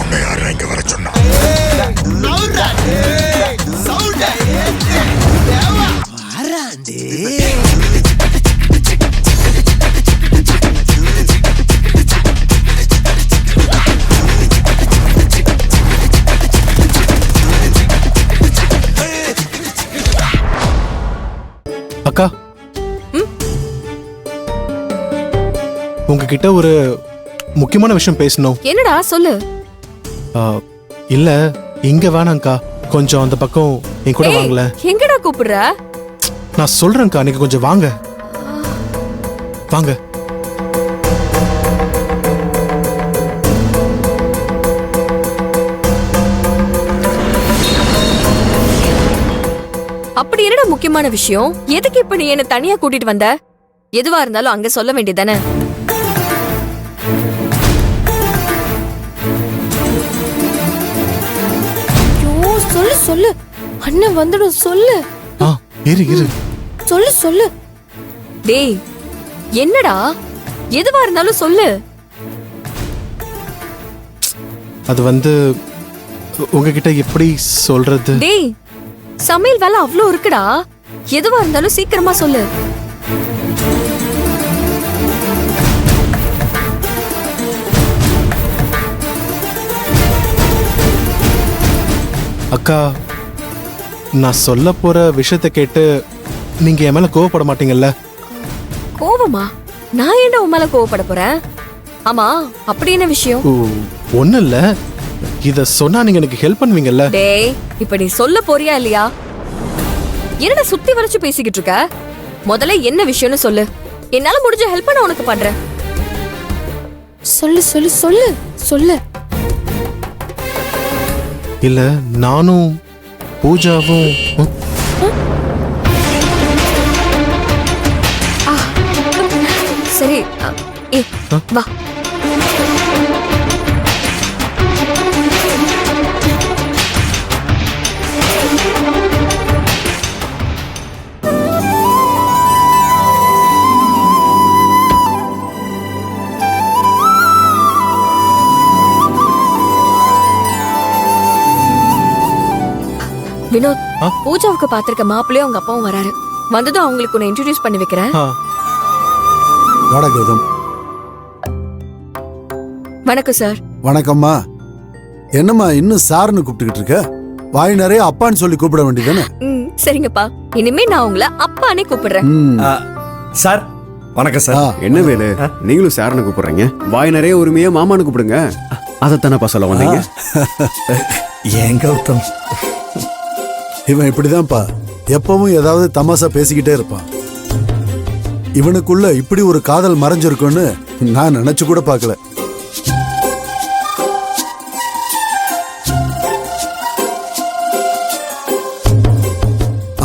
உன்னை யாரும் இங்க வர சொன்னா? அக்கா, உங்ககிட்ட ஒரு முக்கியமான விஷயம் பேசணும். என்னடா சொல்லு. இல்ல இங்க வேணாம்க்கா, கொஞ்சம் அந்த பக்கம் என் கூட வாங்கல. எங்கடா கூப்பிடுற? நான் சொல்றேன்க்கா, நீங்க கொஞ்சம் வாங்க வாங்க. அப்படி என்னடா முக்கியமான விஷயம்? எதுக்கு இப்ப நீ என்ன தனியா கூட்டிட்டு வந்த? எதுவா இருந்தாலும் அங்க சொல்ல வேண்டியதானே? சொல்லு சொல்லு, அண்ணன் வந்துடும் சொல்லு. இரு இரு, சொல்லு சொல்லு. டேய் என்னடா, எதுவா இருந்தாலும் சொல்லு. அது வந்து உங்ககிட்ட எப்படி சொல்றது? டேய் சமையல் வேலை அவ்வளோ இருக்குடா, எதுவா இருந்தாலும் சீக்கிரமா சொல்லு. அக்கா, நான் சொல்ல போற விஷயத்தை கேட்டு நீங்க என் மேல கோவப்பட மாட்டீங்கல்ல? கோவமா? நான் ஏன்டா உன் மேல கோவப்பட போறேன்? ஆமா அப்படி என்ன விஷயம்? ஒண்ணு இல்ல, இத சொன்னா நீங்க எனக்கு ஹெல்ப் பண்ணுவீங்கல்ல? டேய் இப்ப நீ சொல்ல போறியா இல்லையா? என்னடா சுத்தி வளைச்சு பேசிக்கிட்டு இருக்க? முதல்ல என்ன விஷயம்னு சொல்லு, என்னால முடிஞ்ச ஹெல்ப் நான் உனக்கு பண்றேன். சொல்லு சொல்லு சொல்லு சொல்லு. இல்ல நானும் பூஜாவும் சரி வா. வினோத், பூஜாவுக்கு பாத்திருக்க மாப்பிள்ளையும் அவங்க அப்பாவும் வராரு. வந்ததும் அவங்களுக்கு உன்னை இன்ட்ரோடியூஸ் பண்ணி வைக்கிறேன். வணக்கம். வணக்கம் சார். வணக்கம்மா. என்னம்மா இன்னும் சார்னு கூப்பிட்டுக்கிட்டு இருக்க? வாய் நிறைய அப்பான்னு சொல்லி கூப்பிட வேண்டியதானே? சரிங்கப்பா, இனிமே நான் உங்களை அப்பானே கூப்பிடுறேன். சார் வணக்கம் சார். என்ன வேலு, நீங்களும் சார்னு கூப்பிடுறீங்க? வாய் நிறைய உரிமையா மாமான்னு கூப்பிடுங்க. அதைத்தானப்பா சொல்ல வந்தீங்க? ஏன் கௌதம், இவன் இப்படிதான்ப்பா, எப்பவும் ஏதாவது தமாசா பேசிக்கிட்டே இருப்பான். இவனுக்குள்ள இப்படி ஒரு காதல் மறைஞ்சிருக்குன்னு நான் நினைச்சு கூட பார்க்கல.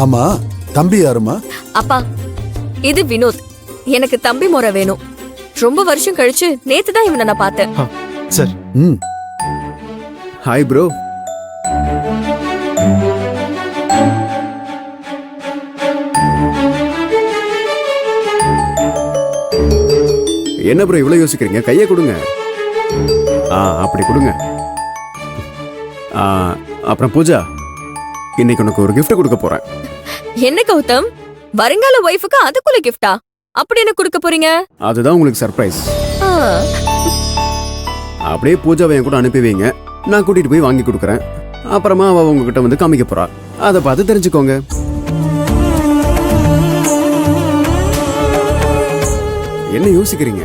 ஆமா, தம்பி யாருமா? அப்பா, இது வினோத். எனக்கு தம்பி முறை வேணும். ரொம்ப வருஷம் கழிச்சு நேத்து தான் இவனை நான் பார்த்தேன். சரி. Hi bro. என்ன ப்ரோ இவ்வளவு யோசிக்கிறீங்க? கையை கொடுங்க. அப்படி கொடுங்க. அப்புறம் பூஜா, இன்னைக்கு உனக்கு ஒரு கிஃப்ட் கொடுக்க போறேன். என்ன கௌதம், வருங்கால ஒய்ஃபுக்கு அதுக்குள்ள கிஃப்டா? அப்படி என்ன கொடுக்க போறீங்க? அதுதான் உங்களுக்கு சர்ப்ரைஸ். அப்படியே பூஜாவை என் கூட அனுப்பி வைங்க, நான் கூட்டிட்டு போய் வாங்கி கொடுக்குறேன். அப்புறமா அவ உங்ககிட்ட வந்து காமிக்க போறா, அதை பார்த்து தெரிஞ்சுக்கோங்க. என்ன யோசிக்கிறீங்க?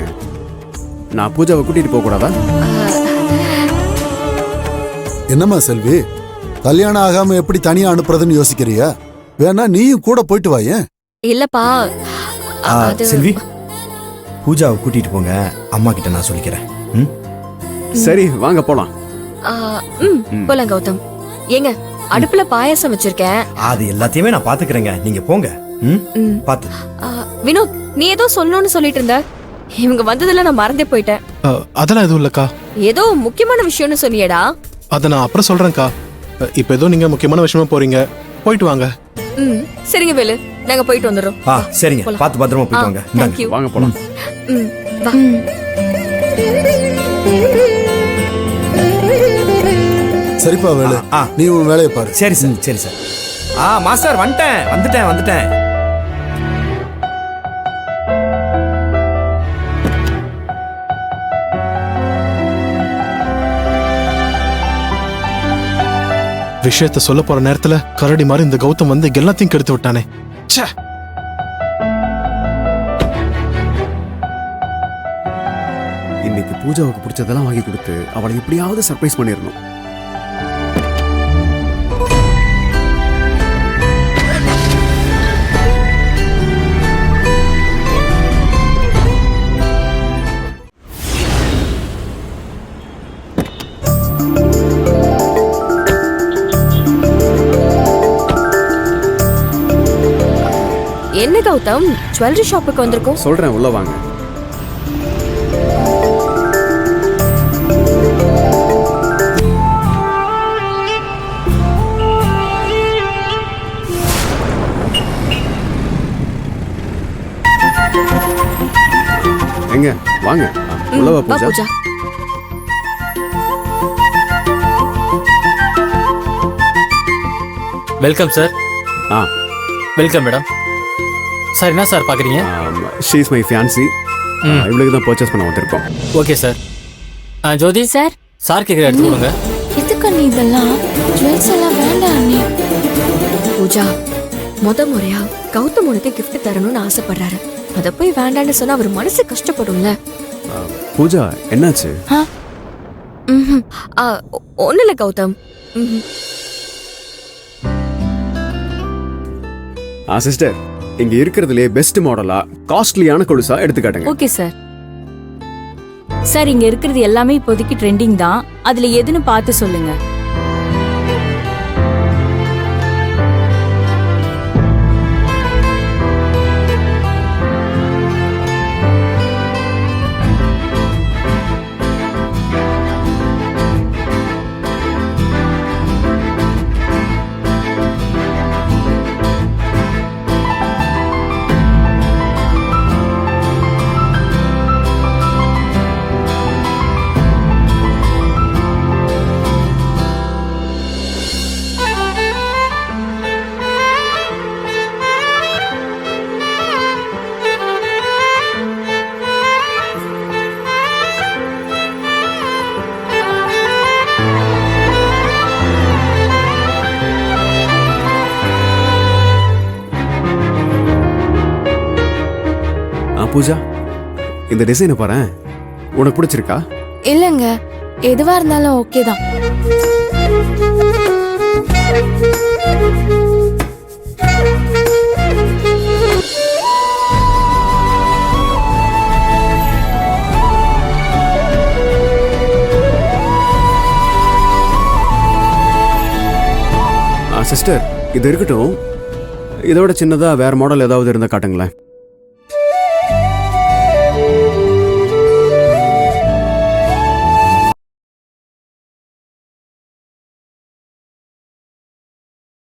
நான் பூஜாவை கூட்டிட்டு போக கூடாதா? என்னம்மா செல்வி, கல்யாணம் ஆகாம எப்படி தனியா அனுப்புறதுன்னு யோசிக்கிறியா? வேணா நீயும் கூட போயிட்டு வாயேன். இல்லப்பா செல்வி, பூஜாவை கூட்டிட்டு போங்க, அம்மா கிட்ட நான் சொல்லிக்கிறேன். சரி வாங்க போலாம். போலாம் கௌதம். ஏங்க, அடுப்புல பாயாசம் வச்சிருக்கேன். அது எல்லாத்தையுமே நான் பாத்துக்கிறேங்க, நீங்க போங்க. பாத்து. வினோத், நீ ஏதோ சொல்லணும்னு சொல்லிட்டு இருந்த. இவங்க வந்ததுல நான் மறந்தே போயிட்டேன். அதெல்லாம் எதுவும் இல்லக்கா. ஏதோ முக்கியமான விஷயம்னு சொன்னியடா. அத நான் அப்புறம் சொல்றேன்க்கா. இப்ப ஏதோ நீங்க முக்கியமான விஷயமா போறீங்க, போயிட்டு வாங்க. சரிங்க வேலு, நாங்க போயிட்டு வந்துடுறோம். ஆ சரிங்க, போலாம். பார்த்து பத்திரமா போயிட்டு வாங்க. இந்தாங்க. தேங்க்யூ. வாங்க போலாம். ம் வா. சரிப்பா வேலு, ஆ. நீ உன் வேலையை பாரு. சரி சார், சரி சார். மாஸ்டர் வந்துட்டேன். விஷயத்த சொல்ல போற நேரத்துல கரடி மாதிரி இந்த கௌதம் வந்து எல்லாத்தையும் கெடுத்து விட்டானே. ச்சே. இன்னைக்கு பூஜாவுக்கு பிடிச்சதெல்லாம் வாங்கி கொடுத்து அவளை எப்படியாவது சர்ப்ரைஸ் பண்ணிடணும். என்ன கௌதம், ஜுவல்லரி ஷாப்புக்கு வந்திருக்கோம். சொல்றேன், உள்ள வாங்க. எங்க வாங்க, உள்ள வா வா Pooja. Pooja. Welcome sir. Ah welcome madam. Sir என்ன சார் பார்க்குறீங்க? She is my fiancee. இவளுக்கு தான் பர்ச்சேஸ் பண்ண வந்திருக்கோம். Okay sir. Jyothi sir, sir கேட்குற எடுத்து கொடுங்க. எதுக்கு நீ இதெல்லாம்? ஜுவல்ஸ் எல்லாம் வேண்டாம் நீ. பூஜா, முறையா கௌதம் உனக்கு கிஃப்ட் தரணும்னு ஆசைப்படுறாரு. அத போய் வேண்டான்னு சொன்னா அவர் மனசு கஷ்டப்படும்ல. பூஜா என்னாச்சு? ஒண்ணு இல்ல கௌதம். சிஸ்டர், இங்க இருக்கிறதுலே பெஸ்ட் மாடலா காஸ்ட்லியான கொலுசா எடுத்து காட்டுங்க. Okay sir. சார், இங்க இருக்கிறது எல்லாமே இப்போதைக்கு ட்ரெண்டிங் தான். அதுல எதுன்னு பார்த்து சொல்லுங்க. பூஜா, இந்த டிசைனை பாரு, உனக்கு பிடிச்சிருக்கா? இல்லங்க, எதுவா இருந்தாலும் ஓகே தான். சிஸ்டர், இது இருக்கட்டும். இதோட சின்னதா வேற மாடல் ஏதாவது இருந்தா காட்டுங்களேன்.